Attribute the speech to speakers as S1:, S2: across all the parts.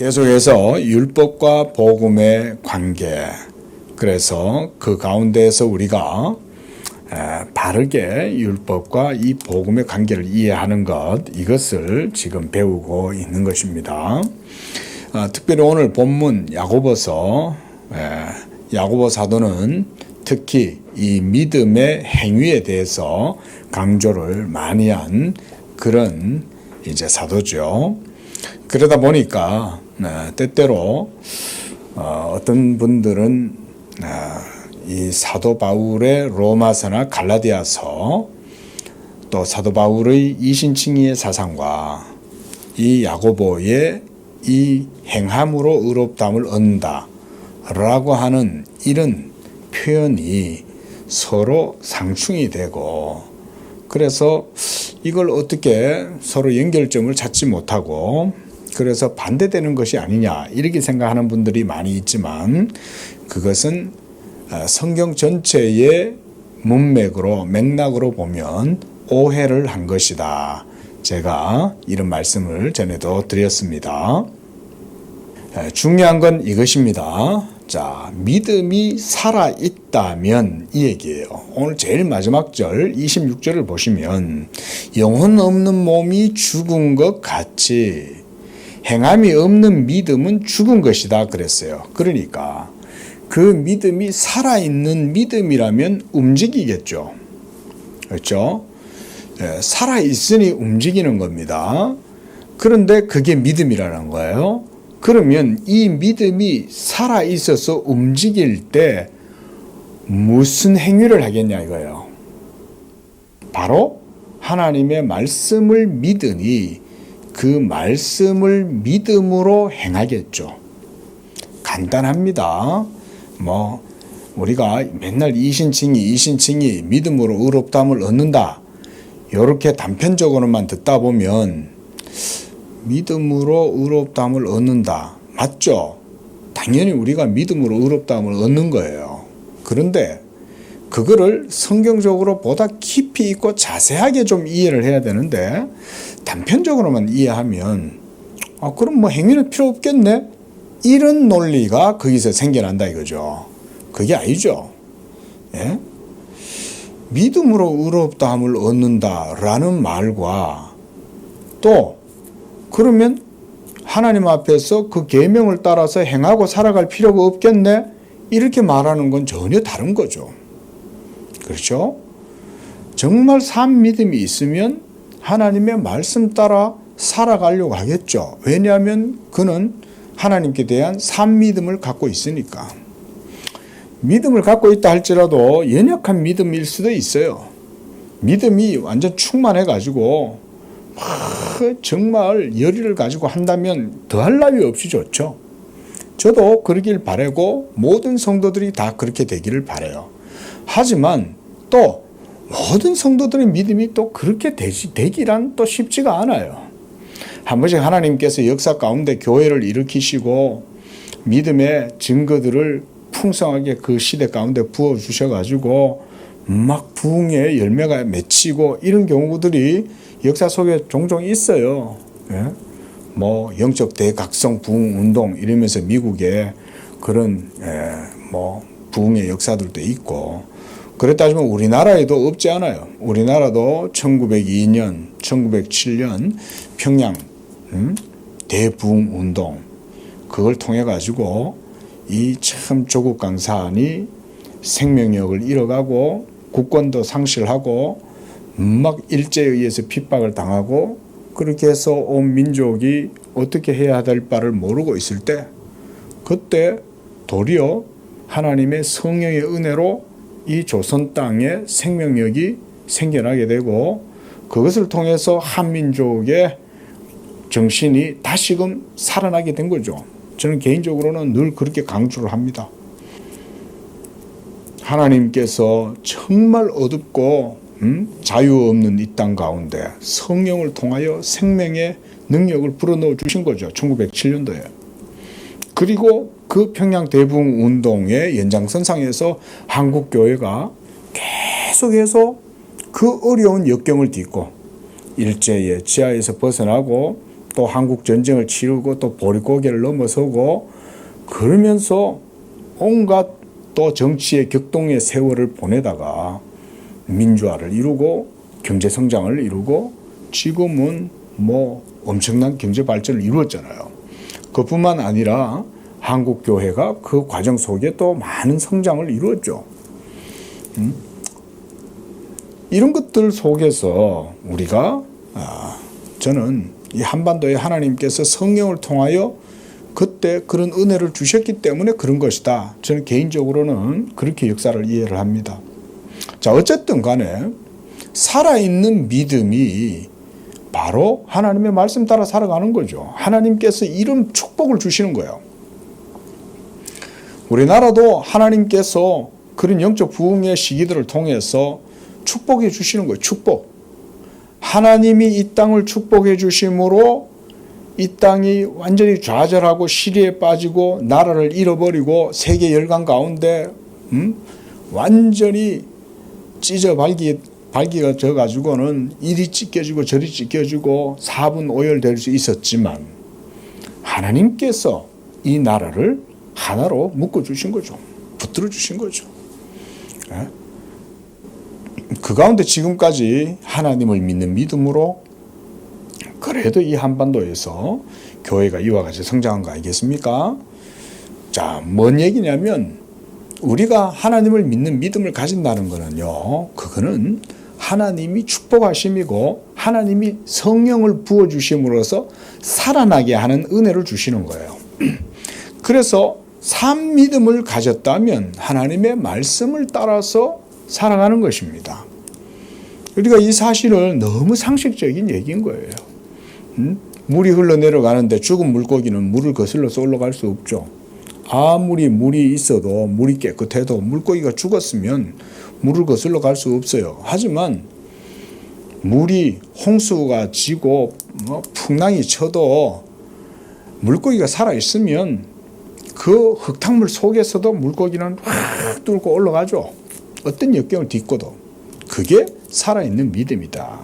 S1: 계속해서 율법과 복음의 관계, 그래서 그 가운데에서 우리가 바르게 율법과 이 복음의 관계를 이해하는 것, 이것을 지금 배우고 있는 것입니다. 특별히 오늘 본문 야고보서, 야고보 사도는 특히 이 믿음의 행위에 대해서 강조를 많이 한 그런 이제 사도죠. 그러다 보니까 때때로 어떤 분들은 이 사도 바울의 로마서나 갈라디아서, 또 사도 바울의 이신칭의의 사상과 이 야고보의 이 행함으로 의롭다함을 얻는다 라고 하는 이런 표현이 서로 상충이 되고, 그래서 이걸 어떻게 서로 연결점을 찾지 못하고 그래서 반대되는 것이 아니냐 이렇게 생각하는 분들이 많이 있지만, 그것은 성경 전체의 문맥으로 맥락으로 보면 오해를 한 것이다. 제가 이런 말씀을 전에도 드렸습니다. 중요한 건 이것입니다. 자, 믿음이 살아있다면 이 얘기예요. 오늘 제일 마지막 절 26절을 보시면 영혼 없는 몸이 죽은 것 같이 행함이 없는 믿음은 죽은 것이다 그랬어요. 그러니까 그 믿음이 살아있는 믿음이라면 움직이겠죠. 그렇죠? 살아있으니 움직이는 겁니다. 그런데 그게 믿음이라는 거예요. 그러면 이 믿음이 살아있어서 움직일 때 무슨 행위를 하겠냐 이거예요. 바로 하나님의 말씀을 믿으니 그 말씀을 믿음으로 행하겠죠. 간단합니다. 우리가 맨날 이신칭의 믿음으로 의롭다함을 얻는다, 이렇게 단편적으로만 듣다 보면 믿음으로 의롭다함을 얻는다, 맞죠? 당연히 우리가 믿음으로 의롭다함을 얻는 거예요. 그런데 그거를 성경적으로 보다 깊이 있고 자세하게 좀 이해를 해야 되는데, 단편적으로만 이해하면 그럼 행위는 필요 없겠네, 이런 논리가 거기서 생겨난다 이거죠. 그게 아니죠. 예? 믿음으로 의롭다함을 얻는다라는 말과, 또 그러면 하나님 앞에서 그 계명을 따라서 행하고 살아갈 필요가 없겠네, 이렇게 말하는 건 전혀 다른 거죠. 그렇죠? 정말 산 믿음이 있으면 하나님의 말씀 따라 살아가려고 하겠죠. 왜냐하면 그는 하나님께 대한 산 믿음을 갖고 있으니까. 믿음을 갖고 있다 할지라도 연약한 믿음일 수도 있어요. 믿음이 완전 충만해가지고 정말 열의를 가지고 한다면 더할 나위 없이 좋죠. 저도 그러길 바라고 모든 성도들이 다 그렇게 되기를 바라요. 하지만 또 모든 성도들의 믿음이 또 그렇게 되기란 또 쉽지가 않아요. 한 번씩 하나님께서 역사 가운데 교회를 일으키시고 믿음의 증거들을 풍성하게 그 시대 가운데 부어주셔가지고 막 부흥의 열매가 맺히고 이런 경우들이 역사 속에 종종 있어요. 예? 영적 대각성 부흥 운동 이러면서 미국에 그런 부흥의 역사들도 있고, 그랬다 하지만 우리나라에도 없지 않아요. 우리나라도 1902년, 1907년 평양 대부흥 운동, 그걸 통해 가지고 이 참 조국 강산이 생명력을 잃어가고 국권도 상실하고 막 일제에 의해서 핍박을 당하고, 그렇게 해서 온 민족이 어떻게 해야 될 바를 모르고 있을 때, 그때 도리어 하나님의 성령의 은혜로 이 조선 땅에 생명력이 생겨나게 되고, 그것을 통해서 한민족의 정신이 다시금 살아나게 된 거죠. 저는 개인적으로는 늘 그렇게 강조를 합니다. 하나님께서 정말 어둡고 자유 없는 이 땅 가운데 성령을 통하여 생명의 능력을 불어넣어 주신 거죠. 1907년도에. 그리고 그 평양 대부흥 운동의 연장선상에서 한국교회가 계속해서 그 어려운 역경을 딛고 일제의 지하에서 벗어나고 또 한국 전쟁을 치르고 또 보릿고개를 넘어서고 그러면서 온갖 또 정치의 격동의 세월을 보내다가 민주화를 이루고 경제 성장을 이루고 지금은 뭐 엄청난 경제 발전을 이루었잖아요. 그뿐만 아니라 한국 교회가 그 과정 속에 또 많은 성장을 이루었죠. 이런 것들 속에서 우리가 저는 이 한반도에 하나님께서 성령을 통하여 그때 그런 은혜를 주셨기 때문에 그런 것이다. 저는 개인적으로는 그렇게 역사를 이해를 합니다. 자, 어쨌든 간에 살아있는 믿음이 바로 하나님의 말씀 따라 살아가는 거죠. 하나님께서 이런 축복을 주시는 거예요. 우리나라도 하나님께서 그런 영적 부흥의 시기들을 통해서 축복해 주시는 거예요. 축복. 하나님이 이 땅을 축복해 주심으로 이 땅이 완전히 좌절하고 시리에 빠지고 나라를 잃어버리고 세계 열강 가운데 완전히 찢어 발기가 져가지고는 이리 찢겨지고 저리 찢겨지고 사분오열될 수 있었지만 하나님께서 이 나라를 하나로 묶어주신 거죠. 붙들어 주신 거죠. 그 가운데 지금까지 하나님을 믿는 믿음으로 그래도 이 한반도에서 교회가 이와 같이 성장한 거 아니겠습니까? 자, 뭔 얘기냐면 우리가 하나님을 믿는 믿음을 가진다는 거는요, 그거는 하나님이 축복하심이고 하나님이 성령을 부어주심으로써 살아나게 하는 은혜를 주시는 거예요. 그래서 산 믿음을 가졌다면 하나님의 말씀을 따라서 살아가는 것입니다. 우리가 이 사실을 너무 상식적인 얘기인 거예요. 물이 흘러내려가는데 죽은 물고기는 물을 거슬러서 올라갈 수 없죠. 아무리 물이 있어도 물이 깨끗해도 물고기가 죽었으면 물을 거슬러 갈 수 없어요. 하지만 물이 홍수가 지고 풍랑이 쳐도 물고기가 살아있으면 그 흙탕물 속에서도 물고기는 확 뚫고 올라가죠. 어떤 역경을 딛고도. 그게 살아있는 믿음이다.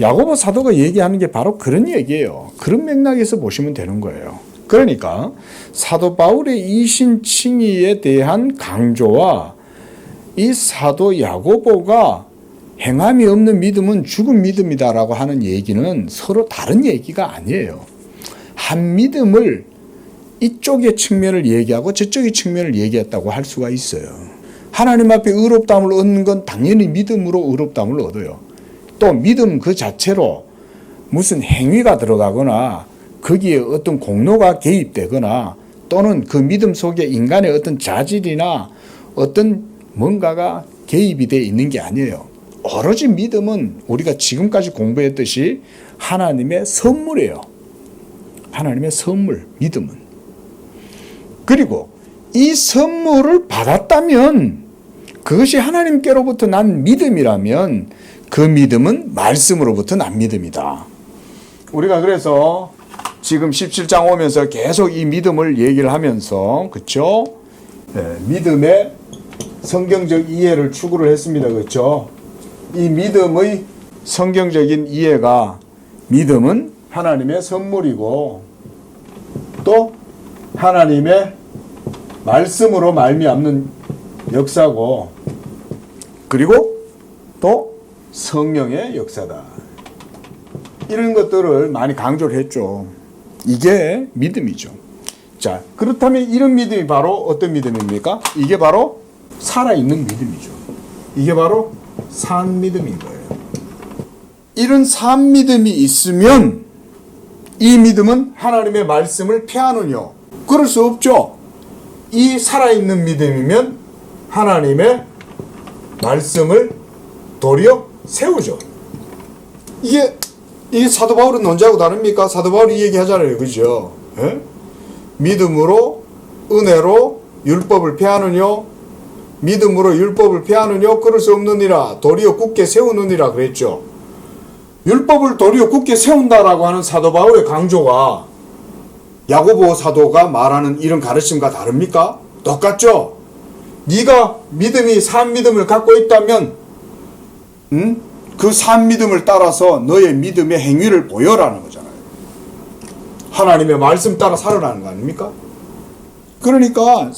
S1: 야고보 사도가 얘기하는 게 바로 그런 얘기예요. 그런 맥락에서 보시면 되는 거예요. 그러니까 사도 바울의 이신칭의에 대한 강조와 이 사도 야고보가 행함이 없는 믿음은 죽은 믿음이다라고 하는 얘기는 서로 다른 얘기가 아니에요. 한 믿음을 이쪽의 측면을 얘기하고 저쪽의 측면을 얘기했다고 할 수가 있어요. 하나님 앞에 의롭다함을 얻는 건 당연히 믿음으로 의롭다함을 얻어요. 또 믿음 그 자체로 무슨 행위가 들어가거나 거기에 어떤 공로가 개입되거나 또는 그 믿음 속에 인간의 어떤 자질이나 어떤 뭔가가 개입이 되어 있는 게 아니에요. 오로지 믿음은 우리가 지금까지 공부했듯이 하나님의 선물이에요. 하나님의 선물, 믿음은. 그리고 이 선물을 받았다면 그것이 하나님께로부터 난 믿음이라면 그 믿음은 말씀으로부터 난 믿음이다. 우리가 그래서 지금 17장 오면서 계속 이 믿음을 얘기를 하면서, 그렇죠? 네, 믿음의 성경적 이해를 추구를 했습니다. 그렇죠? 이 믿음의 성경적인 이해가 믿음은 하나님의 선물이고 또 하나님의 말씀으로 말미암는 역사고 그리고 또 성령의 역사다. 이런 것들을 많이 강조를 했죠. 이게 믿음이죠. 자, 그렇다면 이런 믿음이 바로 어떤 믿음입니까? 이게 바로 살아있는 믿음이죠. 이게 바로 산 믿음인 거예요. 이런 산 믿음이 있으면 이 믿음은 하나님의 말씀을 폐하느냐? 그럴 수 없죠. 이 살아있는 믿음이면 하나님의 말씀을 도리어 세우죠. 이게 사도 바울은 논지하고 다릅니까? 사도 바울이 이 얘기 하잖아요. 그죠? 예? 믿음으로, 은혜로 율법을 폐하느냐? 믿음으로 율법을 폐하느냐? 그럴 수 없느니라. 도리어 굳게 세우느니라 그랬죠. 율법을 도리어 굳게 세운다라고 하는 사도 바울의 강조가 야고보 사도가 말하는 이런 가르침과 다릅니까? 똑같죠? 네가 믿음이 산 믿음을 갖고 있다면 그 산 믿음을 따라서 너의 믿음의 행위를 보여라는 거잖아요. 하나님의 말씀 따라 살아나는 거 아닙니까? 그러니까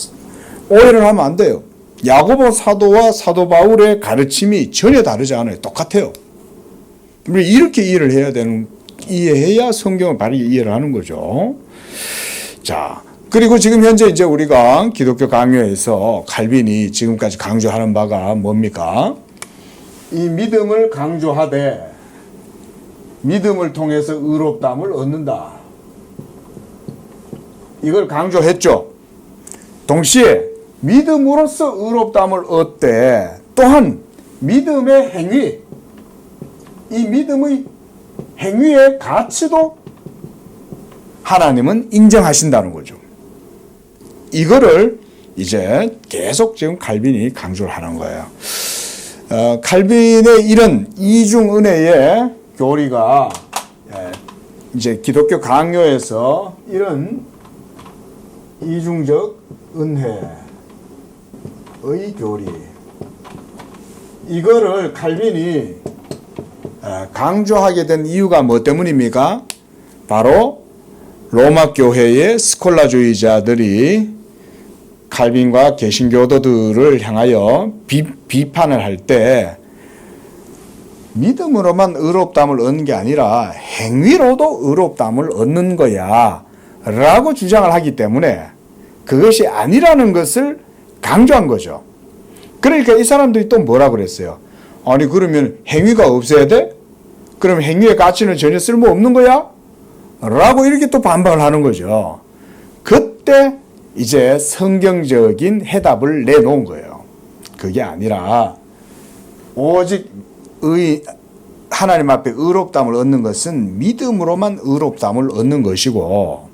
S1: 오해를 하면 안 돼요. 야고보 사도와 사도 바울의 가르침이 전혀 다르지 않아요. 똑같아요. 우리 이렇게 이해해야 성경을 바르게 이해를 하는 거죠. 자, 그리고 지금 현재 이제 우리가 기독교 강요에서 칼빈이 지금까지 강조하는 바가 뭡니까? 이 믿음을 강조하되 믿음을 통해서 의롭다함을 얻는다. 이걸 강조했죠. 동시에 믿음으로써 의롭다함을 얻되 또한 믿음의 행위, 이 믿음의 행위의 가치도 하나님은 인정하신다는 거죠. 이거를 이제 계속 지금 칼빈이 강조를 하는 거예요. 칼빈의 이런 이중 은혜의 교리가 이제 기독교 강요에서 이런 이중적 은혜의 교리, 이거를 칼빈이 강조하게 된 이유가 뭐 때문입니까? 바로 로마 교회의 스콜라주의자들이 칼빈과 개신교도들을 향하여 비판을 할 때 믿음으로만 의롭다함을 얻는 게 아니라 행위로도 의롭다함을 얻는 거야 라고 주장을 하기 때문에 그것이 아니라는 것을 강조한 거죠. 그러니까 이 사람들이 또 뭐라 그랬어요? 아니 그러면 행위가 없어야 돼? 그럼 행위의 가치는 전혀 쓸모없는 거야? 라고 이렇게 또 반박을 하는 거죠. 그때 이제 성경적인 해답을 내놓은 거예요. 그게 아니라 오직 하나님 앞에 의롭다함을 얻는 것은 믿음으로만 의롭다함을 얻는 것이고,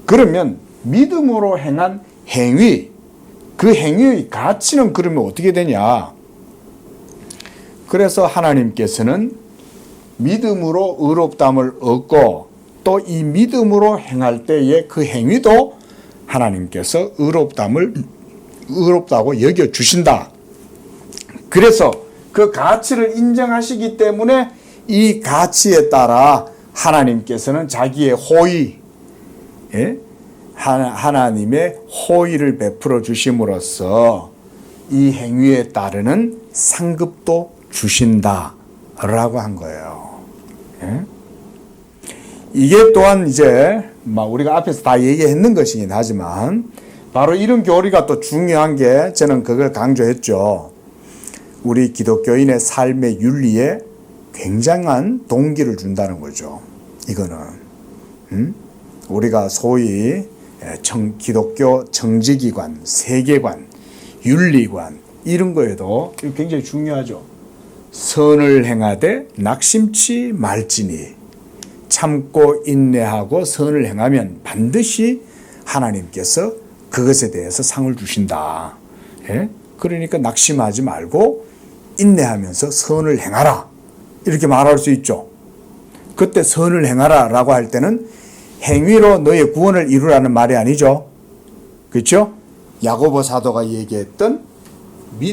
S1: 그러면 믿음으로 행한 행위, 그 행위의 가치는 그러면 어떻게 되냐? 그래서 하나님께서는 믿음으로 의롭다함을 얻고 또 이 믿음으로 행할 때의 그 행위도 하나님께서 의롭다고 여겨주신다. 그래서 그 가치를 인정하시기 때문에 이 가치에 따라 하나님께서는 자기의 호의, 하나님의 호의를 베풀어 주심으로써 이 행위에 따르는 상급도 주신다라고 한 거예요. 이게 또한 이제 우리가 앞에서 다 얘기했는 것이긴 하지만 바로 이런 교리가 또 중요한 게 저는 그걸 강조했죠. 우리 기독교인의 삶의 윤리에 굉장한 동기를 준다는 거죠. 이거는 우리가 소위 기독교 정직이관, 세계관, 윤리관 이런 거에도 굉장히 중요하죠. 선을 행하되 낙심치 말지니 참고 인내하고 선을 행하면 반드시 하나님께서 그것에 대해서 상을 주신다. 그러니까 낙심하지 말고 인내하면서 선을 행하라. 이렇게 말할 수 있죠. 그때 선을 행하라 라고 할 때는 행위로 너의 구원을 이루라는 말이 아니죠. 그렇죠? 야고보 사도가 얘기했던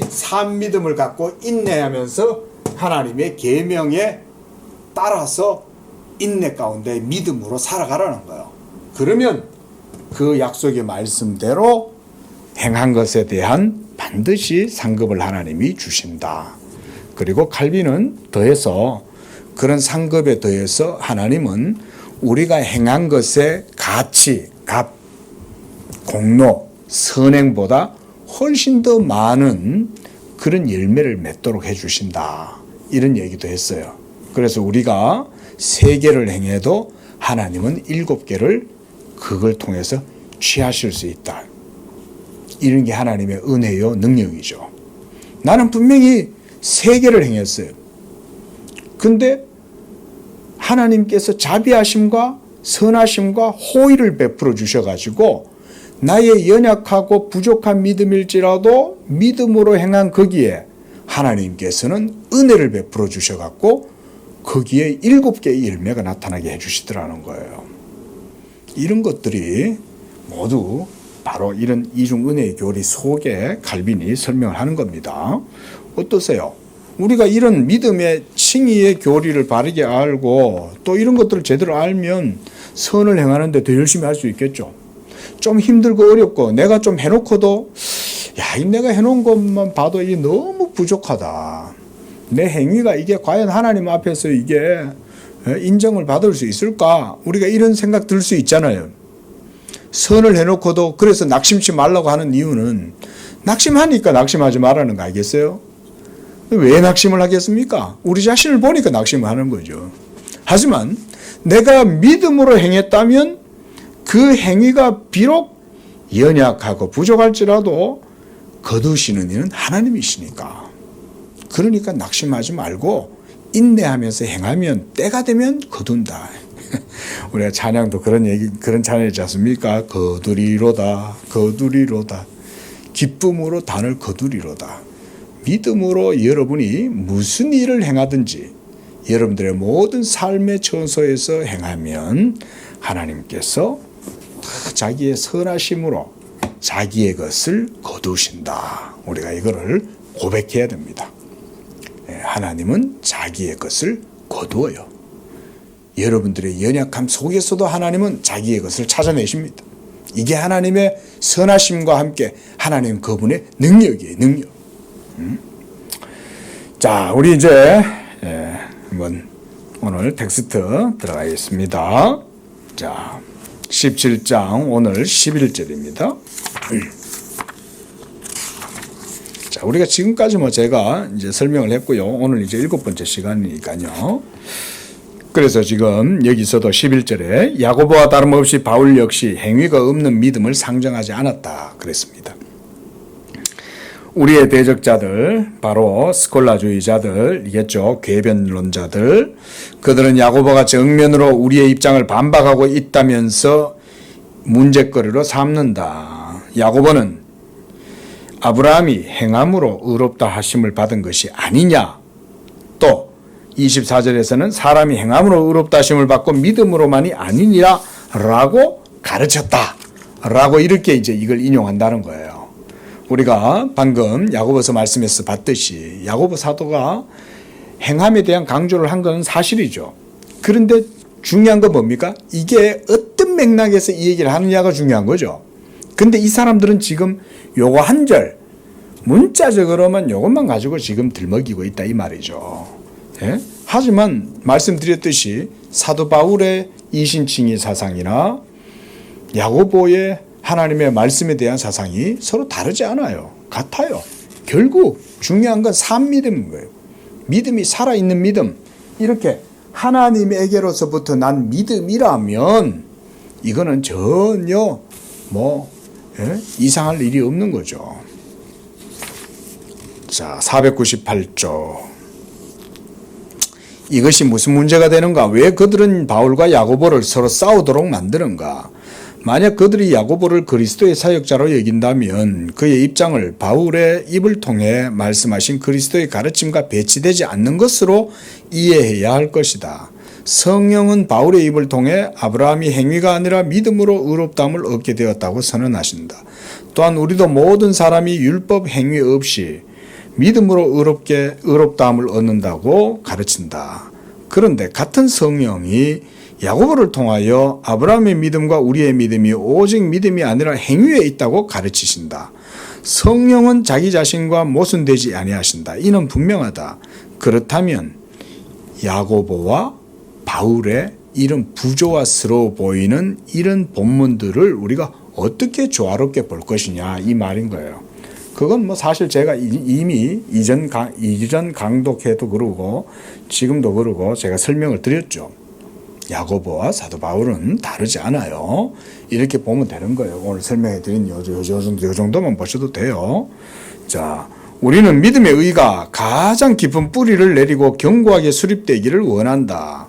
S1: 산 믿음을 갖고 인내하면서 하나님의 계명에 따라서 인내 가운데 믿음으로 살아가라는 거예요. 그러면 그 약속의 말씀대로 행한 것에 대한 반드시 상급을 하나님이 주신다. 그리고 칼빈은 더해서 그런 상급에 더해서 하나님은 우리가 행한 것의 가치, 값, 공로, 선행보다 훨씬 더 많은 그런 열매를 맺도록 해주신다. 이런 얘기도 했어요. 그래서 우리가 3개를 행해도 하나님은 7개를 그걸 통해서 취하실 수 있다. 이런 게 하나님의 은혜요 능력이죠. 나는 분명히 3개를 행했어요. 근데 하나님께서 자비하심과 선하심과 호의를 베풀어 주셔가지고 나의 연약하고 부족한 믿음일지라도 믿음으로 행한 거기에 하나님께서는 은혜를 베풀어 주셔갖고 거기에 7개의 열매가 나타나게 해주시더라는 거예요. 이런 것들이 모두 바로 이런 이중 은혜의 교리 속에 칼빈이 설명을 하는 겁니다. 어떠세요? 우리가 이런 믿음의 칭의의 교리를 바르게 알고 또 이런 것들을 제대로 알면 선을 행하는데 더 열심히 할 수 있겠죠. 좀 힘들고 어렵고 내가 좀 해놓고도 야, 내가 해놓은 것만 봐도 이게 너무 부족하다. 내 행위가 이게 과연 하나님 앞에서 이게 인정을 받을 수 있을까? 우리가 이런 생각 들 수 있잖아요. 선을 해놓고도 그래서 낙심치 말라고 하는 이유는 낙심하니까 낙심하지 말라는 거 알겠어요? 왜 낙심을 하겠습니까? 우리 자신을 보니까 낙심을 하는 거죠. 하지만 내가 믿음으로 행했다면 그 행위가 비록 연약하고 부족할지라도 거두시는 이는 하나님이시니까. 그러니까 낙심하지 말고 인내하면서 행하면 때가 되면 거둔다. 우리가 찬양도 그런 찬양이지 않습니까? 거두리로다, 거두리로다. 기쁨으로 단을 거두리로다. 믿음으로 여러분이 무슨 일을 행하든지 여러분들의 모든 삶의 처소에서 행하면 하나님께서 자기의 선하심으로 자기의 것을 거두신다. 우리가 이거를 고백해야 됩니다. 하나님은 자기의 것을 거두어요. 여러분들의 연약함 속에서도 하나님은 자기의 것을 찾아내십니다. 이게 하나님의 선하심과 함께 하나님 그분의 능력이에요. 능력. 자, 우리 이제 한번 오늘 텍스트 들어가겠습니다. 자, 17장 오늘 11절입니다. 자, 우리가 지금까지 제가 이제 설명을 했고요. 오늘 이제 7번째 시간이니까요. 그래서 지금 여기서도 11절에 야고보와 다름없이 바울 역시 행위가 없는 믿음을 상정하지 않았다 그랬습니다. 우리의 대적자들, 바로 스콜라주의자들이겠죠. 궤변론자들. 그들은 야고보가 정면으로 우리의 입장을 반박하고 있다면서 문제거리로 삼는다. 야고보는 아브라함이 행함으로 의롭다 하심을 받은 것이 아니냐. 또 24절에서는 사람이 행함으로 의롭다 하심을 받고 믿음으로만이 아니니라 라고 가르쳤다. 라고 이렇게 이제 이걸 인용한다는 거예요. 우리가 방금 야고보서 말씀에서 봤듯이 야고보 사도가 행함에 대한 강조를 한 건 사실이죠. 그런데 중요한 건 뭡니까? 이게 어떤 맥락에서 이 얘기를 하느냐가 중요한 거죠. 근데 이 사람들은 지금 요거 한 절 문자적으로만 요것만 가지고 지금 들먹이고 있다 이 말이죠. 예? 하지만 말씀드렸듯이 사도 바울의 이신칭의 사상이나 야고보의 하나님의 말씀에 대한 사상이 서로 다르지 않아요. 같아요. 결국 중요한 건 산 믿음인 거예요. 믿음이 살아있는 믿음. 이렇게 하나님에게로서부터 난 믿음이라면 이거는 전혀 이상할 일이 없는 거죠. 자, 498조. 이것이 무슨 문제가 되는가? 왜 그들은 바울과 야고보를 서로 싸우도록 만드는가? 만약 그들이 야고보를 그리스도의 사역자로 여긴다면 그의 입장을 바울의 입을 통해 말씀하신 그리스도의 가르침과 배치되지 않는 것으로 이해해야 할 것이다. 성령은 바울의 입을 통해 아브라함이 행위가 아니라 믿음으로 의롭다함을 얻게 되었다고 선언하신다. 또한 우리도 모든 사람이 율법 행위 없이 믿음으로 의롭다함을 얻는다고 가르친다. 그런데 같은 성령이 야고보를 통하여 아브라함의 믿음과 우리의 믿음이 오직 믿음이 아니라 행위에 있다고 가르치신다. 성령은 자기 자신과 모순되지 아니하신다. 이는 분명하다. 그렇다면 야고보와 바울의 이런 부조화스러워 보이는 이런 본문들을 우리가 어떻게 조화롭게 볼 것이냐 이 말인 거예요. 그건 사실 제가 이미 이전 강독회도 그러고 지금도 그러고 제가 설명을 드렸죠. 야고보와 사도 바울은 다르지 않아요. 이렇게 보면 되는 거예요. 오늘 설명해 드린 요 정도만 보셔도 돼요. 자, 우리는 믿음의 의가 가장 깊은 뿌리를 내리고 견고하게 수립되기를 원한다.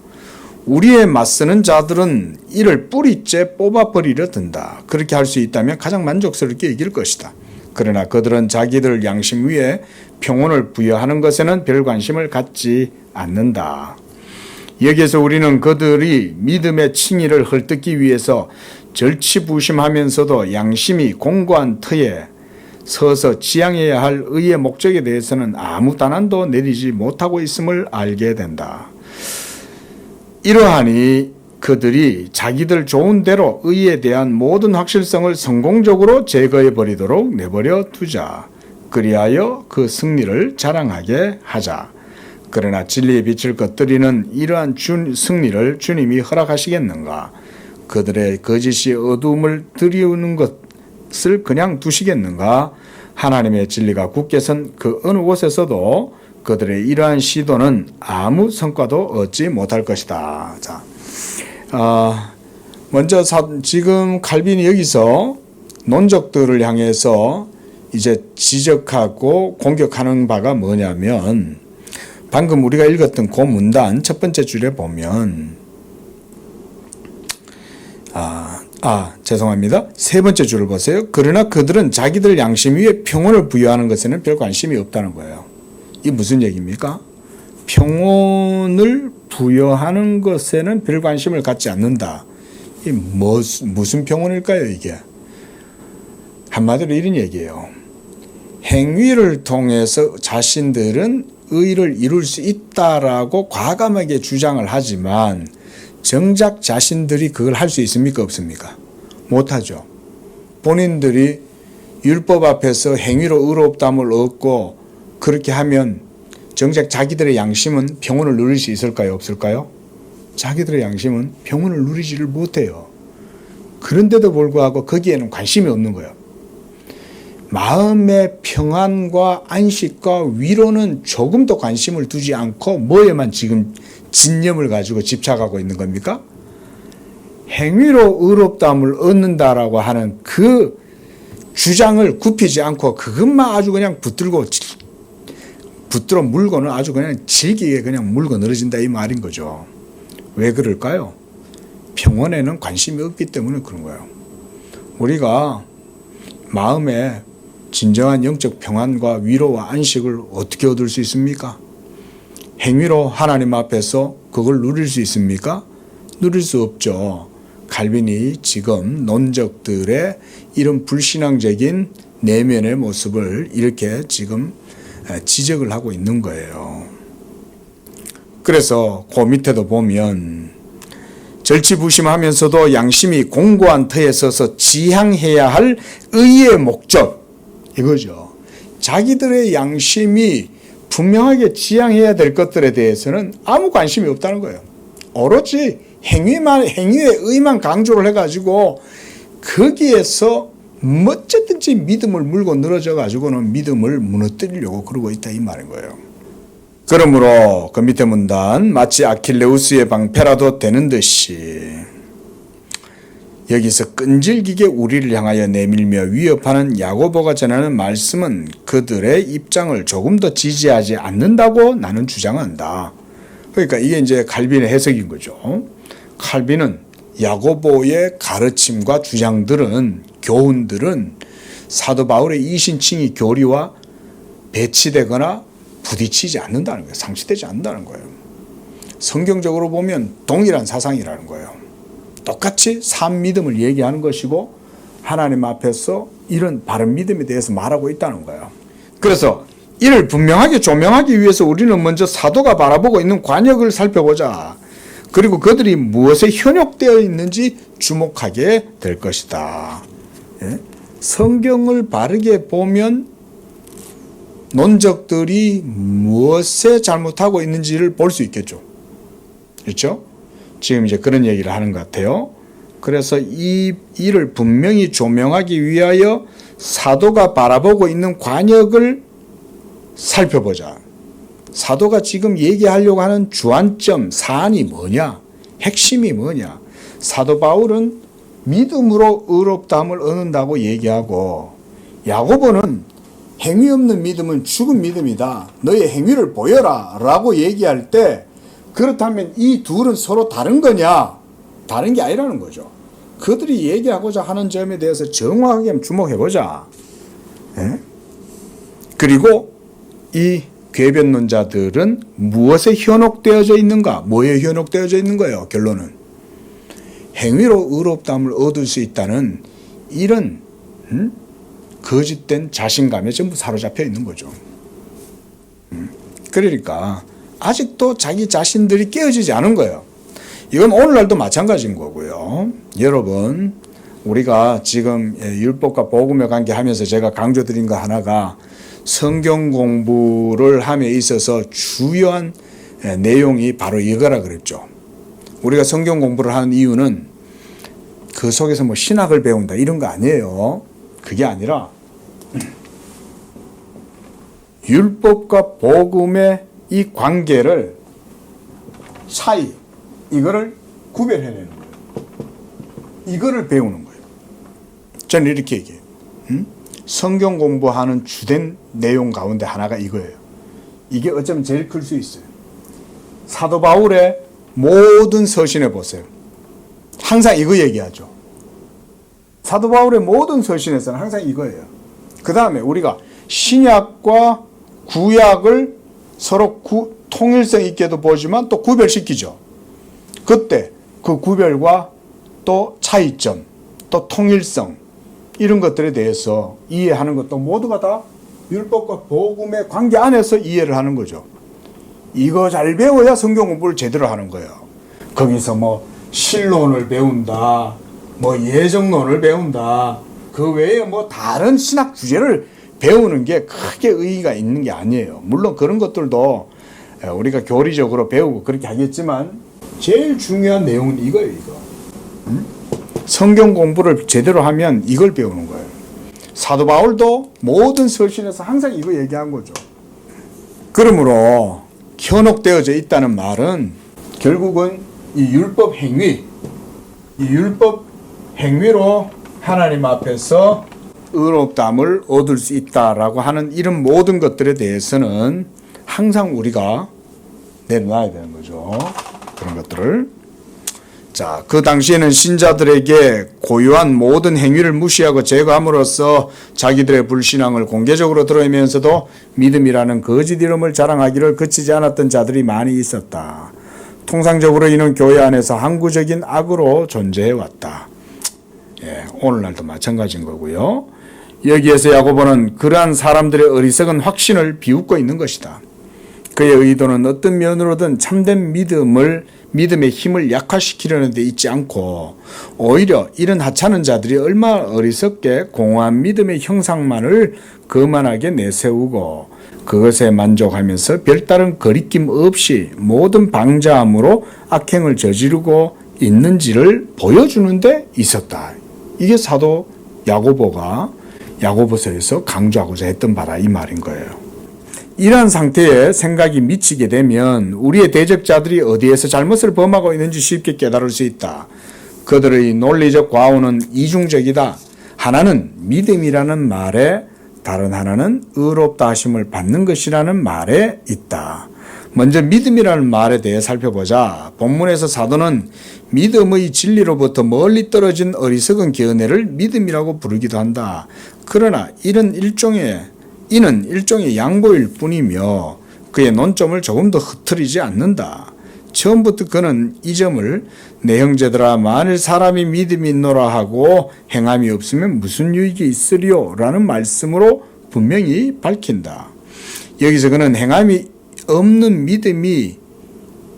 S1: 우리의 맞서는 자들은 이를 뿌리째 뽑아버리려 든다. 그렇게 할 수 있다면 가장 만족스럽게 이길 것이다. 그러나 그들은 자기들 양심 위에 평온을 부여하는 것에는 별 관심을 갖지 않는다. 여기에서 우리는 그들이 믿음의 칭의를 헐뜯기 위해서 절치부심하면서도 양심이 공고한 터에 서서 지향해야 할 의의 목적에 대해서는 아무 단안도 내리지 못하고 있음을 알게 된다. 이러하니 그들이 자기들 좋은 대로 의에 대한 모든 확실성을 성공적으로 제거해 버리도록 내버려 두자. 그리하여 그 승리를 자랑하게 하자. 그러나 진리에 비칠 것들이는 이러한 승리를 주님이 허락하시겠는가? 그들의 거짓이 어두움을 들이우는 것을 그냥 두시겠는가? 하나님의 진리가 굳게 선 그 어느 곳에서도 그들의 이러한 시도는 아무 성과도 얻지 못할 것이다. 자, 먼저 지금 칼빈이 여기서 논적들을 향해서 이제 지적하고 공격하는 바가 뭐냐면, 방금 우리가 읽었던 그 문단 첫 번째 줄에 보면, 죄송합니다. 세 번째 줄을 보세요. 그러나 그들은 자기들 양심 위에 평온을 부여하는 것에는 별 관심이 없다는 거예요. 이게 무슨 얘기입니까? 평온을 부여하는 것에는 별 관심을 갖지 않는다. 이게 무슨 평온일까요, 이게? 한마디로 이런 얘기예요. 행위를 통해서 자신들은 의를 이룰 수 있다라고 과감하게 주장을 하지만 정작 자신들이 그걸 할 수 있습니까, 없습니까? 못하죠. 본인들이 율법 앞에서 행위로 의롭다함을 얻고 그렇게 하면 정작 자기들의 양심은 평온을 누릴 수 있을까요, 없을까요? 자기들의 양심은 평온을 누리지를 못해요. 그런데도 불구하고 거기에는 관심이 없는 거예요. 마음의 평안과 안식과 위로는 조금도 관심을 두지 않고 뭐에만 지금 진념을 가지고 집착하고 있는 겁니까? 행위로 의롭다함을 얻는다라고 하는 그 주장을 굽히지 않고 그것만 아주 그냥 붙들어 물고는 아주 그냥 질기게 그냥 물고 늘어진다 이 말인 거죠. 왜 그럴까요? 평온에는 관심이 없기 때문에 그런 거예요. 우리가 마음에 진정한 영적 평안과 위로와 안식을 어떻게 얻을 수 있습니까? 행위로 하나님 앞에서 그걸 누릴 수 있습니까? 누릴 수 없죠. 칼빈이 지금 논적들의 이런 불신앙적인 내면의 모습을 이렇게 지금 지적을 하고 있는 거예요. 그래서 그 밑에도 보면 절치부심하면서도 양심이 공고한 터에 서서 지향해야 할 의의 목적, 이거죠. 자기들의 양심이 분명하게 지향해야 될 것들에 대해서는 아무 관심이 없다는 거예요. 오로지 행위의 의만 강조를 해가지고 거기에서 어쨌든지 믿음을 물고 늘어져 가지고는 믿음을 무너뜨리려고 그러고 있다 이 말인 거예요. 그러므로 그 밑에 문단 마치 아킬레우스의 방패라도 되는 듯이 여기서 끈질기게 우리를 향하여 내밀며 위협하는 야고보가 전하는 말씀은 그들의 입장을 조금 더 지지하지 않는다고 나는 주장한다. 그러니까 이게 이제 칼빈의 해석인 거죠. 칼빈은 야고보의 가르침과 주장들은, 교훈들은 사도 바울의 이신칭의 교리와 배치되거나 부딪히지 않는다는 거예요. 상치되지 않는다는 거예요. 성경적으로 보면 동일한 사상이라는 거예요. 똑같이 산 믿음을 얘기하는 것이고 하나님 앞에서 이런 바른 믿음에 대해서 말하고 있다는 거예요. 그래서 이를 분명하게 조명하기 위해서 우리는 먼저 사도가 바라보고 있는 관역을 살펴보자. 그리고 그들이 무엇에 현혹되어 있는지 주목하게 될 것이다. 예? 성경을 바르게 보면 논적들이 무엇에 잘못하고 있는지를 볼 수 있겠죠. 그렇죠? 지금 이제 그런 얘기를 하는 것 같아요. 그래서 이를 분명히 조명하기 위하여 사도가 바라보고 있는 관역을 살펴보자. 사도가 지금 얘기하려고 하는 주안점, 사안이 뭐냐? 핵심이 뭐냐? 사도 바울은 믿음으로 의롭다함을 얻는다고 얘기하고 야고보는 행위 없는 믿음은 죽은 믿음이다. 너의 행위를 보여라 라고 얘기할 때 그렇다면 이 둘은 서로 다른 거냐? 다른 게 아니라는 거죠. 그들이 얘기하고자 하는 점에 대해서 정확하게 주목해보자. 예? 그리고 이 궤변론자들은 무엇에 현혹되어져 있는가? 뭐에 현혹되어져 있는 거예요? 결론은 행위로 의롭다함을 얻을 수 있다는 이런 거짓된 자신감에 전부 사로잡혀 있는 거죠. 그러니까 아직도 자기 자신들이 깨어지지 않은 거예요. 이건 오늘날도 마찬가지인 거고요. 여러분, 우리가 지금 율법과 복음의 관계하면서 제가 강조드린 거 하나가 성경 공부를 함에 있어서 주요한 내용이 바로 이거라 그랬죠. 우리가 성경 공부를 하는 이유는 그 속에서 뭐 신학을 배운다 이런 거 아니에요. 그게 아니라 율법과 복음의 이 관계를 차이 이거를 구별해내는 거예요. 이거를 배우는 거예요. 저는 이렇게 얘기해요. 성경 공부하는 주된 내용 가운데 하나가 이거예요. 이게 어쩌면 제일 클 수 있어요. 사도 바울의 모든 서신에 보세요. 항상 이거 얘기하죠. 사도 바울의 모든 서신에서는 항상 이거예요. 그 다음에 우리가 신약과 구약을 서로 통일성 있게도 보지만 또 구별시키죠. 그때 그 구별과 또 차이점, 또 통일성 이런 것들에 대해서 이해하는 것도 모두가 다 율법과 복음의 관계 안에서 이해를 하는 거죠. 이거 잘 배워야 성경 공부를 제대로 하는 거예요. 거기서 뭐 신론을 배운다, 뭐 예정론을 배운다, 그 외에 뭐 다른 신학 주제를 배우는 게 크게 의의가 있는 게 아니에요. 물론 그런 것들도 우리가 교리적으로 배우고 그렇게 하겠지만 제일 중요한 내용은 이거예요. 이거. 성경 공부를 제대로 하면 이걸 배우는 거예요. 사도 바울도 모든 서신에서 항상 이거 얘기한 거죠. 그러므로 현혹되어져 있다는 말은 결국은 이 율법 행위로 하나님 앞에서 의롭다함을 얻을 수 있다라고 하는 이런 모든 것들에 대해서는 항상 우리가 내놔야 되는 거죠. 그런 것들을. 자, 그 당시에는 신자들에게 고유한 모든 행위를 무시하고 제거함으로써 자기들의 불신앙을 공개적으로 드러내면서도 믿음이라는 거짓 이름을 자랑하기를 그치지 않았던 자들이 많이 있었다. 통상적으로 이는 교회 안에서 항구적인 악으로 존재해왔다. 예, 오늘날도 마찬가지인 거고요. 여기에서 야고보는 그러한 사람들의 어리석은 확신을 비웃고 있는 것이다. 그의 의도는 어떤 면으로든 참된 믿음의 힘을 약화시키려는 데 있지 않고 오히려 이런 하찮은 자들이 얼마나 어리석게 공허한 믿음의 형상만을 거만하게 내세우고 그것에 만족하면서 별다른 거리낌 없이 모든 방자함으로 악행을 저지르고 있는지를 보여주는 데 있었다. 이게 사도 야고보가 야고보서에서 강조하고자 했던 바라 이 말인 거예요. 이러한 상태에 생각이 미치게 되면 우리의 대적자들이 어디에서 잘못을 범하고 있는지 쉽게 깨달을 수 있다. 그들의 논리적 과오는 이중적이다. 하나는 믿음이라는 말에 다른 하나는 의롭다 하심을 받는 것이라는 말에 있다. 먼저 믿음이라는 말에 대해 살펴보자. 본문에서 사도는 믿음의 진리로부터 멀리 떨어진 어리석은 견해를 믿음이라고 부르기도 한다. 그러나 이는 일종의 양보일 뿐이며 그의 논점을 조금 더 흐트리지 않는다. 처음부터 그는 이 점을 내 형제들아 만일 사람이 믿음이 있노라 하고 행함이 없으면 무슨 유익이 있으리요? 라는 말씀으로 분명히 밝힌다. 여기서 그는 행함이 없는 믿음이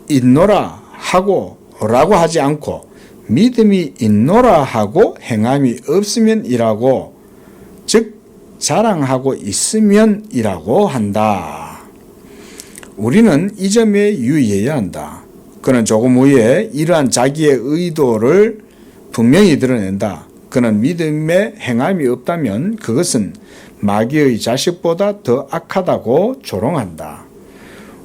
S1: 있노라 하고 라고 하지 않고 믿음이 있노라 하고 행함이 없으면 이라고 즉 자랑하고 있으면 이라고 한다. 우리는 이 점에 유의해야 한다. 그는 조금 후에 이러한 자기의 의도를 분명히 드러낸다. 그는 믿음에 행함이 없다면 그것은 마귀의 자식보다 더 악하다고 조롱한다.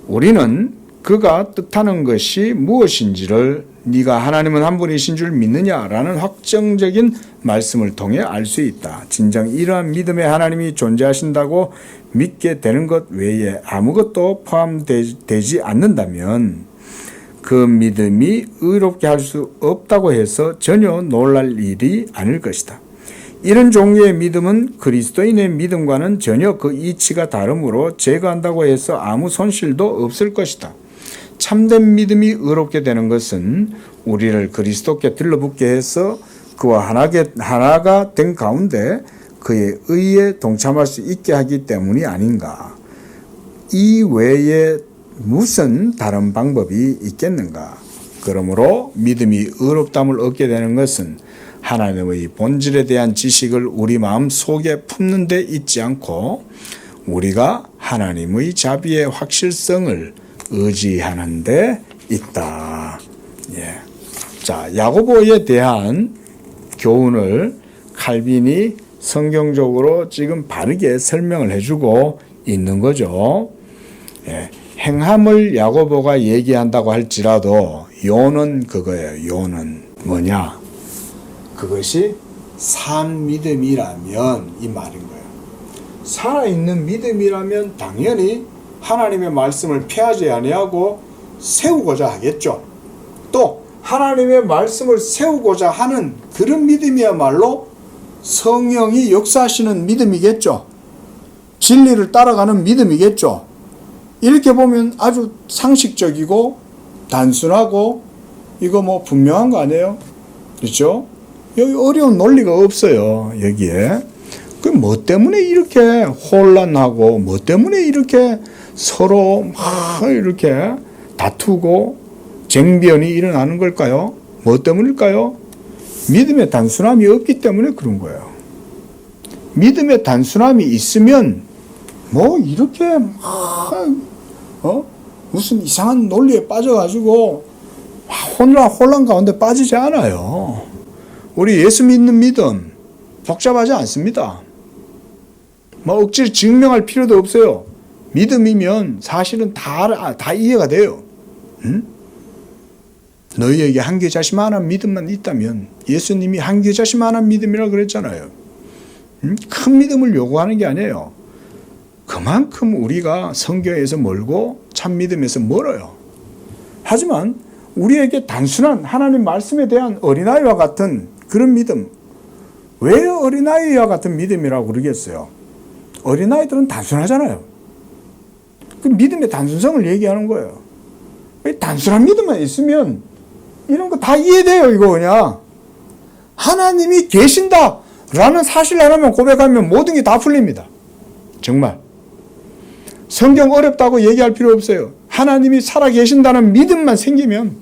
S1: 우리는 그가 뜻하는 것이 무엇인지를 네가 하나님은 한 분이신 줄 믿느냐라는 확정적인 말씀을 통해 알 수 있다. 진정 이러한 믿음에 하나님이 존재하신다고 믿게 되는 것 외에 아무것도 포함되지 않는다면 그 믿음이 의롭게 할 수 없다고 해서 전혀 놀랄 일이 아닐 것이다. 이런 종류의 믿음은 그리스도인의 믿음과는 전혀 그 이치가 다르므로 제거한다고 해서 아무 손실도 없을 것이다. 참된 믿음이 의롭게 되는 것은 우리를 그리스도께 들러붙게 해서 그와 하나가 된 가운데 그의 의에 동참할 수 있게 하기 때문이 아닌가. 이 외에 무슨 다른 방법이 있겠는가. 그러므로 믿음이 의롭다함을 얻게 되는 것은 하나님의 본질에 대한 지식을 우리 마음 속에 품는 데 있지 않고 우리가 하나님의 자비의 확실성을 의지하는 데 있다. 예. 자, 야고보에 대한 교훈을 칼빈이 성경적으로 지금 바르게 설명을 해주고 있는 거죠. 예. 행함을 야고보가 얘기한다고 할지라도 요는 그거예요. 요는 뭐냐? 그것이 산 믿음이라면 이 말인 거예요. 살아있는 믿음이라면 당연히 하나님의 말씀을 폐하지 아니하고 세우고자 하겠죠. 또 하나님의 말씀을 세우고자 하는 그런 믿음이야말로 성령이 역사하시는 믿음이겠죠. 진리를 따라가는 믿음이겠죠. 이렇게 보면 아주 상식적이고 단순하고 이거 뭐 분명한 거 아니에요? 그렇죠? 여기 어려운 논리가 없어요. 여기에. 그 뭐 때문에 이렇게 혼란하고 뭐 때문에 이렇게 서로 막 이렇게 다투고 쟁변이 일어나는 걸까요? 뭐 때문일까요? 믿음의 단순함이 없기 때문에 그런 거예요. 믿음의 단순함이 있으면 뭐 이렇게 막 무슨 이상한 논리에 빠져가지고 혼란 가운데 빠지지 않아요. 우리 예수 믿는 믿음 복잡하지 않습니다. 뭐 억지로 증명할 필요도 없어요. 믿음이면 사실은 다 이해가 돼요. 응? 너희에게 한 겨자씨만한 믿음만 있다면 예수님이 한 겨자씨만한 믿음이라고 그랬잖아요. 응? 큰 믿음을 요구하는 게 아니에요. 그만큼 우리가 성경에서 멀고 참 믿음에서 멀어요. 하지만 우리에게 단순한 하나님 말씀에 대한 어린아이와 같은 그런 믿음. 왜 어린아이와 같은 믿음이라고 그러겠어요? 어린아이들은 단순하잖아요. 그 믿음의 단순성을 얘기하는 거예요. 단순한 믿음만 있으면 이런 거 다 이해돼요. 이거 그냥 하나님이 계신다 라는 사실 하나만 고백하면 모든 게 다 풀립니다. 정말 성경 어렵다고 얘기할 필요 없어요. 하나님이 살아계신다는 믿음만 생기면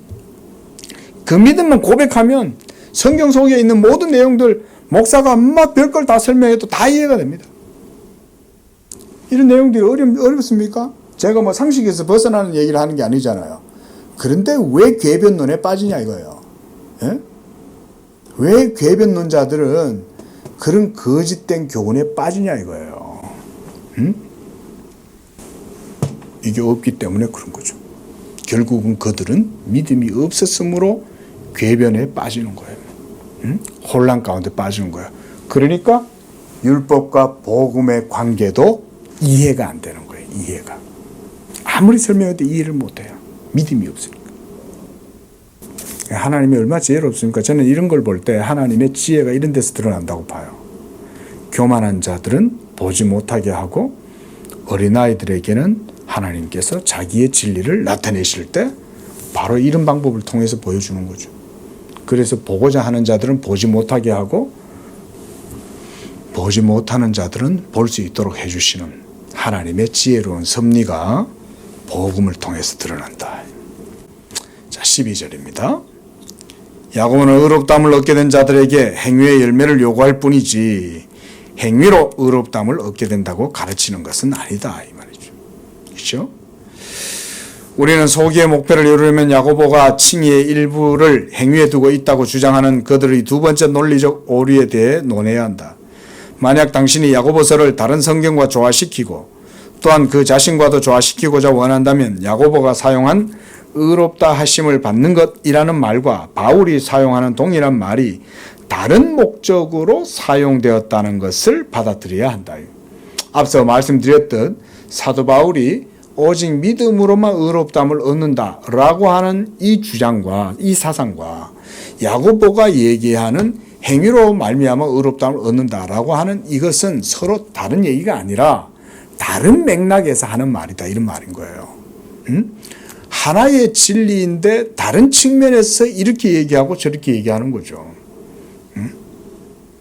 S1: 그 믿음만 고백하면 성경 속에 있는 모든 내용들 목사가 막 별걸 다 설명해도 다 이해가 됩니다. 이런 내용들이 어렵습니까? 제가 뭐 상식에서 벗어나는 얘기를 하는 게 아니잖아요. 그런데 왜 궤변론에 빠지냐 이거예요. 예? 왜 궤변론자들은 그런 거짓된 교훈에 빠지냐 이거예요. 이게 없기 때문에 그런 거죠. 결국은 그들은 믿음이 없었으므로 궤변에 빠지는 거예요. 혼란 가운데 빠지는 거예요. 그러니까 율법과 복음의 관계도 이해가 안 되는 거예요. 이해가. 아무리 설명해도 이해를 못해요. 믿음이 없으니까. 하나님이 얼마나 지혜롭습니까? 저는 이런 걸 볼 때 하나님의 지혜가 이런 데서 드러난다고 봐요. 교만한 자들은 보지 못하게 하고 어린아이들에게는 하나님께서 자기의 진리를 나타내실 때 바로 이런 방법을 통해서 보여주는 거죠. 그래서 보고자 하는 자들은 보지 못하게 하고 보지 못하는 자들은 볼 수 있도록 해주시는 하나님의 지혜로운 섭리가 복음을 통해서 드러난다. 자, 12절입니다. 야고보는 의롭다함을 얻게 된 자들에게 행위의 열매를 요구할 뿐이지 행위로 의롭다함을 얻게 된다고 가르치는 것은 아니다 이 말이죠. 그렇죠? 우리는 소기의 목표를 이루려면 야고보가 칭의의 일부를 행위에 두고 있다고 주장하는 그들의 두 번째 논리적 오류에 대해 논해야 한다. 만약 당신이 야고보서를 다른 성경과 조화시키고 또한 그 자신과도 조화시키고자 원한다면 야고보가 사용한 의롭다 하심을 받는 것이라는 말과 바울이 사용하는 동일한 말이 다른 목적으로 사용되었다는 것을 받아들여야 한다. 앞서 말씀드렸듯 사도 바울이 오직 믿음으로만 의롭다함을 얻는다라고 하는 이 주장과 이 사상과 야고보가 얘기하는 행위로 말미암아 의롭다함을 얻는다라고 하는 이것은 서로 다른 얘기가 아니라 다른 맥락에서 하는 말이다 이런 말인 거예요. 하나의 진리인데 다른 측면에서 이렇게 얘기하고 저렇게 얘기하는 거죠.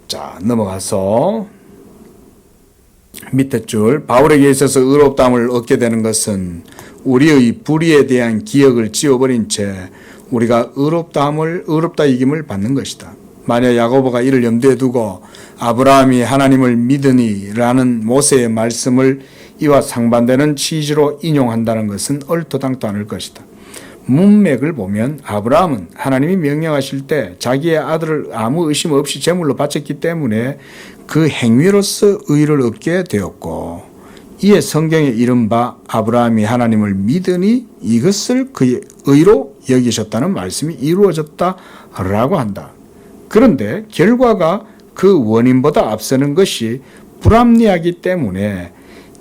S1: 자, 넘어가서 밑에 줄, 바울에게 있어서 의롭다함을 얻게 되는 것은 우리의 불의에 대한 기억을 지워버린 채 우리가 의롭다 이김을 받는 것이다. 만약 야고보가 이를 염두에 두고 아브라함이 하나님을 믿으니라는 모세의 말씀을 이와 상반되는 취지로 인용한다는 것은 얼토당토 않을 것이다. 문맥을 보면 아브라함은 하나님이 명령하실 때 자기의 아들을 아무 의심 없이 제물로 바쳤기 때문에 그 행위로서 의를 얻게 되었고, 이에 성경에 이른바 아브라함이 하나님을 믿으니 이것을 그의 의로 여기셨다는 말씀이 이루어졌다라고 한다. 그런데 결과가 그 원인보다 앞서는 것이 불합리하기 때문에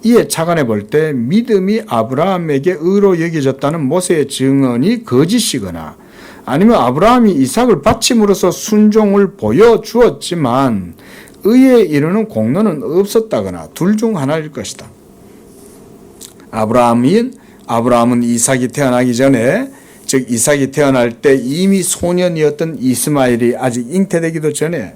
S1: 이에 착안해 볼 때 믿음이 아브라함에게 의로 여겨졌다는 모세의 증언이 거짓이거나 아니면 아브라함이 이삭을 바침으로써 순종을 보여주었지만 의에 이르는 공로는 없었다거나 둘 중 하나일 것이다. 아브라함은 이삭이 태어나기 전에, 즉 이삭이 태어날 때 이미 소년이었던 이스마엘이 아직 잉태되기도 전에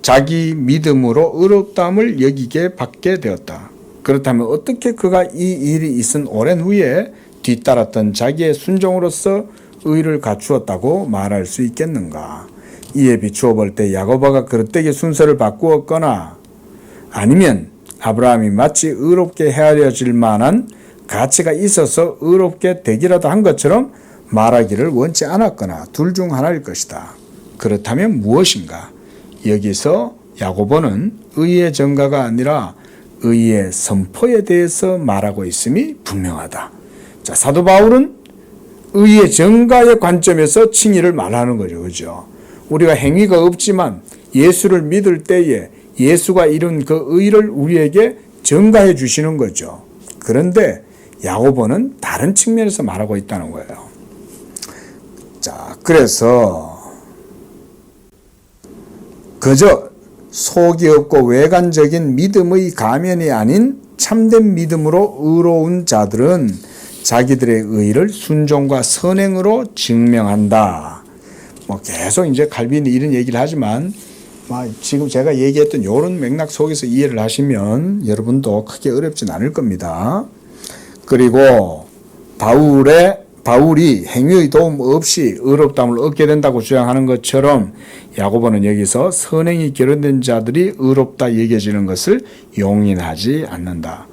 S1: 자기 믿음으로 의롭다함을 여기게 받게 되었다. 그렇다면 어떻게 그가 이 일이 있은 오랜 후에 뒤따랐던 자기의 순종으로서 의를 갖추었다고 말할 수 있겠는가? 이에 비추어 볼 때 야고보가 그릇되게 순서를 바꾸었거나 아니면 아브라함이 마치 의롭게 헤아려질 만한 가치가 있어서 의롭게 되기라도 한 것처럼 말하기를 원치 않았거나 둘 중 하나일 것이다. 그렇다면 무엇인가? 여기서 야고보는 의의 전가가 아니라 의의 선포에 대해서 말하고 있음이 분명하다. 자, 사도 바울은 의의 전가의 관점에서 칭의를 말하는 거죠. 그죠? 우리가 행위가 없지만 예수를 믿을 때에 예수가 이룬 그 의를 우리에게 전가해 주시는 거죠. 그런데 야고보는 다른 측면에서 말하고 있다는 거예요. 자, 그래서 그저 속이 없고 외관적인 믿음의 가면이 아닌 참된 믿음으로 의로운 자들은 자기들의 의를 순종과 선행으로 증명한다. 계속 이제 칼빈이 이런 얘기를 하지만 지금 제가 얘기했던 이런 맥락 속에서 이해를 하시면 여러분도 크게 어렵진 않을 겁니다. 그리고 바울이 행위의 도움 없이 의롭다함을 얻게 된다고 주장하는 것처럼 야고보는 여기서 선행이 결연된 자들이 의롭다 여겨지는 것을 용인하지 않는다.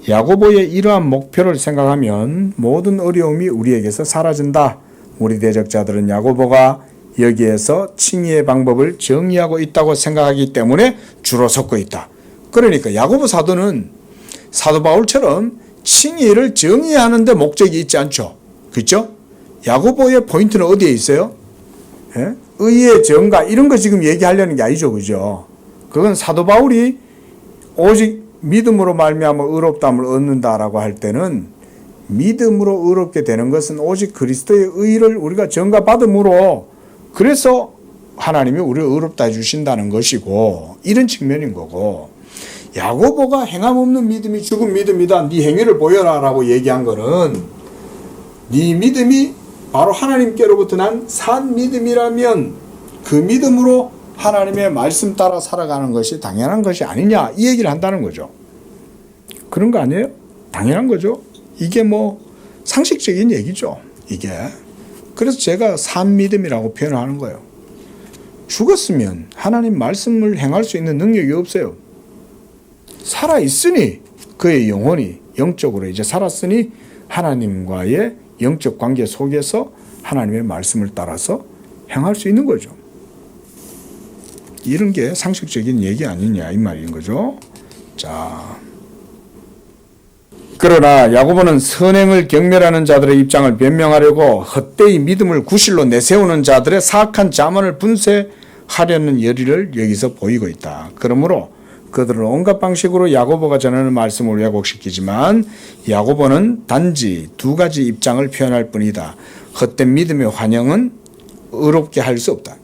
S1: 야고보의 이러한 목표를 생각하면 모든 어려움이 우리에게서 사라진다. 우리 대적자들은 야고보가 여기에서 칭의의 방법을 정의하고 있다고 생각하기 때문에 줄어 섰고 있다. 그러니까 야고보 사도는 사도 바울처럼 칭의를 정의하는 데 목적이 있지 않죠. 그렇죠? 야고보의 포인트는 어디에 있어요? 예? 의의 정가 이런 거 지금 얘기하려는 게 아니죠. 그죠? 그건 사도 바울이 오직 믿음으로 말미암아 의롭다함을 얻는다라고 할 때는 믿음으로 의롭게 되는 것은 오직 그리스도의 의를 우리가 전가받음으로 그래서 하나님이 우리를 의롭다 해주신다는 것이고 이런 측면인 거고, 야고보가 행함 없는 믿음이 죽은 믿음이다. 네 행위를 보여라 라고 얘기한 거는 네 믿음이 바로 하나님께로부터 난 산 믿음이라면 그 믿음으로 하나님의 말씀 따라 살아가는 것이 당연한 것이 아니냐 이 얘기를 한다는 거죠. 그런 거 아니에요? 당연한 거죠. 이게 상식적인 얘기죠. 이게. 그래서 제가 산 믿음이라고 표현하는 거예요. 죽었으면 하나님 말씀을 행할 수 있는 능력이 없어요. 살아있으니 그의 영혼이 영적으로 이제 살았으니 하나님과의 영적 관계 속에서 하나님의 말씀을 따라서 행할 수 있는 거죠. 이런 게 상식적인 얘기 아니냐 이 말인 거죠. 자, 그러나 야고보는 선행을 경멸하는 자들의 입장을 변명하려고 헛되이 믿음을 구실로 내세우는 자들의 사악한 자만을 분쇄하려는 열의를 여기서 보이고 있다. 그러므로 그들은 온갖 방식으로 야고보가 전하는 말씀을 왜곡시키지만 야고보는 단지 두 가지 입장을 표현할 뿐이다. 헛된 믿음의 환영은 의롭게 할 수 없다.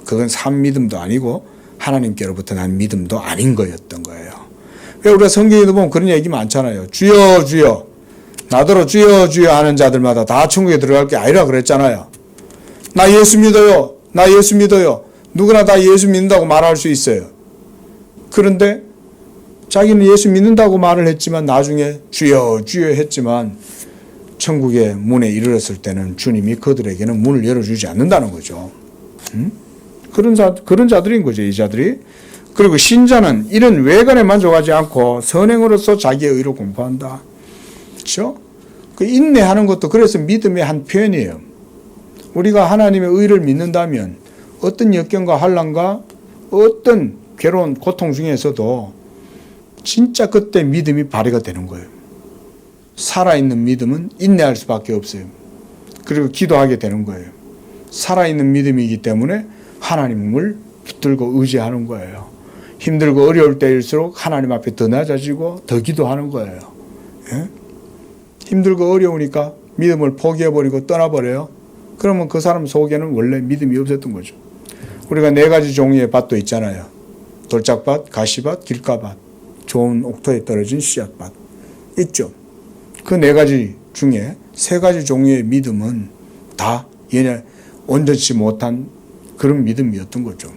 S1: 그건 산 믿음도 아니고 하나님께로부터 난 믿음도 아닌 거였던 거예요. 왜 우리가 성경에도 보면 그런 얘기 많잖아요. 주여 주여 나더러 주여 주여 하는 자들마다 다 천국에 들어갈 게 아니라 그랬잖아요. 나 예수 믿어요. 나 예수 믿어요. 누구나 다 예수 믿는다고 말할 수 있어요. 그런데 자기는 예수 믿는다고 말을 했지만 나중에 주여 주여 했지만 천국의 문에 이르렀을 때는 주님이 그들에게는 문을 열어주지 않는다는 거죠. 그런 자들인 거죠, 이 자들이. 그리고 신자는 이런 외관에 만족하지 않고 선행으로서 자기의 의로 공부한다. 그렇죠? 그 인내하는 것도 그래서 믿음의 한 표현이에요. 우리가 하나님의 의를 믿는다면 어떤 역경과 환난과 어떤 괴로운 고통 중에서도 진짜 그때 믿음이 발휘가 되는 거예요. 살아있는 믿음은 인내할 수밖에 없어요. 그리고 기도하게 되는 거예요. 살아있는 믿음이기 때문에 하나님을 붙들고 의지하는 거예요. 힘들고 어려울 때일수록 하나님 앞에 더 낮아지고 더 기도하는 거예요. 예? 힘들고 어려우니까 믿음을 포기해버리고 떠나버려요. 그러면 그 사람 속에는 원래 믿음이 없었던 거죠. 우리가 4가지 종류의 밭도 있잖아요. 돌짝밭, 가시밭, 길가밭, 좋은 옥토에 떨어진 씨앗밭 있죠. 그 4가지 중에 3가지 종류의 믿음은 다 얘네 온전치 못한 그런 믿음이었던 거죠.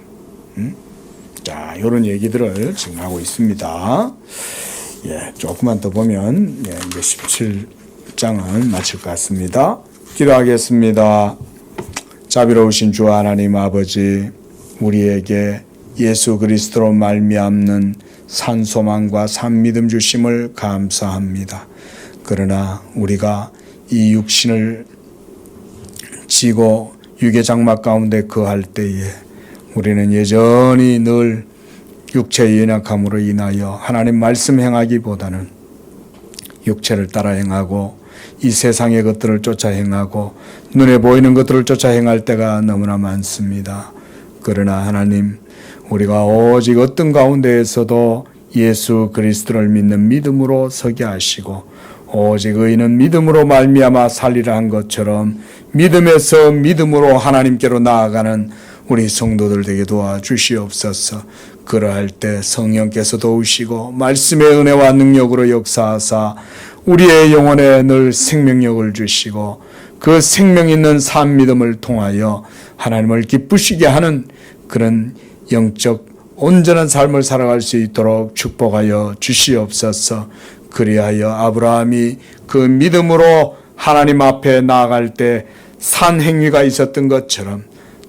S1: 자, 이런 얘기들을 지금 하고 있습니다. 예, 조금만 더 보면 이제 17장은 마칠 것 같습니다. 기도하겠습니다. 자비로우신 주 하나님 아버지, 우리에게 예수 그리스도로 말미암는 산 소망과 산 믿음 주심을 감사합니다. 그러나 우리가 이 육신을 지고 육의 장막 가운데 거할 때에 우리는 여전히 늘 육체의 연약함으로 인하여 하나님 말씀 행하기보다는 육체를 따라 행하고 이 세상의 것들을 쫓아 행하고 눈에 보이는 것들을 쫓아 행할 때가 너무나 많습니다. 그러나 하나님, 우리가 오직 어떤 가운데에서도 예수 그리스도를 믿는 믿음으로 서게 하시고 오직 의인은 믿음으로 말미암아 살리라 한 것처럼 믿음에서 믿음으로 하나님께로 나아가는 우리 성도들 되게 도와주시옵소서. 그러할 때 성령께서 도우시고 말씀의 은혜와 능력으로 역사하사 우리의 영혼에 늘 생명력을 주시고 그 생명 있는 산 믿음을 통하여 하나님을 기쁘시게 하는 그런 영적 온전한 삶을 살아갈 수 있도록 축복하여 주시옵소서. 그리하여 아브라함이 그 믿음으로 하나님 앞에 나아갈 때 산 행위가 있었던 것처럼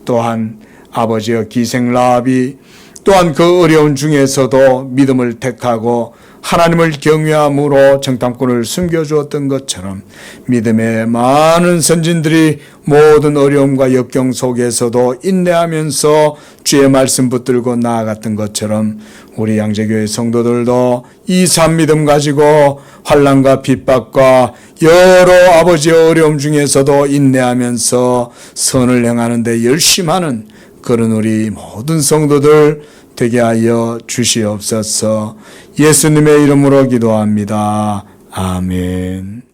S1: 또한 아버지의 기생 라합이 또한 그 어려운 중에서도 믿음을 택하고 하나님을 경외함으로 정탐꾼을 숨겨주었던 것처럼 믿음의 많은 선진들이 모든 어려움과 역경 속에서도 인내하면서 주의 말씀 붙들고 나아갔던 것처럼 우리 양재교회 성도들도 이 산 믿음 가지고 환난과 핍박과 여러 아버지의 어려움 중에서도 인내하면서 선을 행하는 데 열심하는 그런 우리 모든 성도들 되게 하여 주시옵소서. 예수님의 이름으로 기도합니다. 아멘.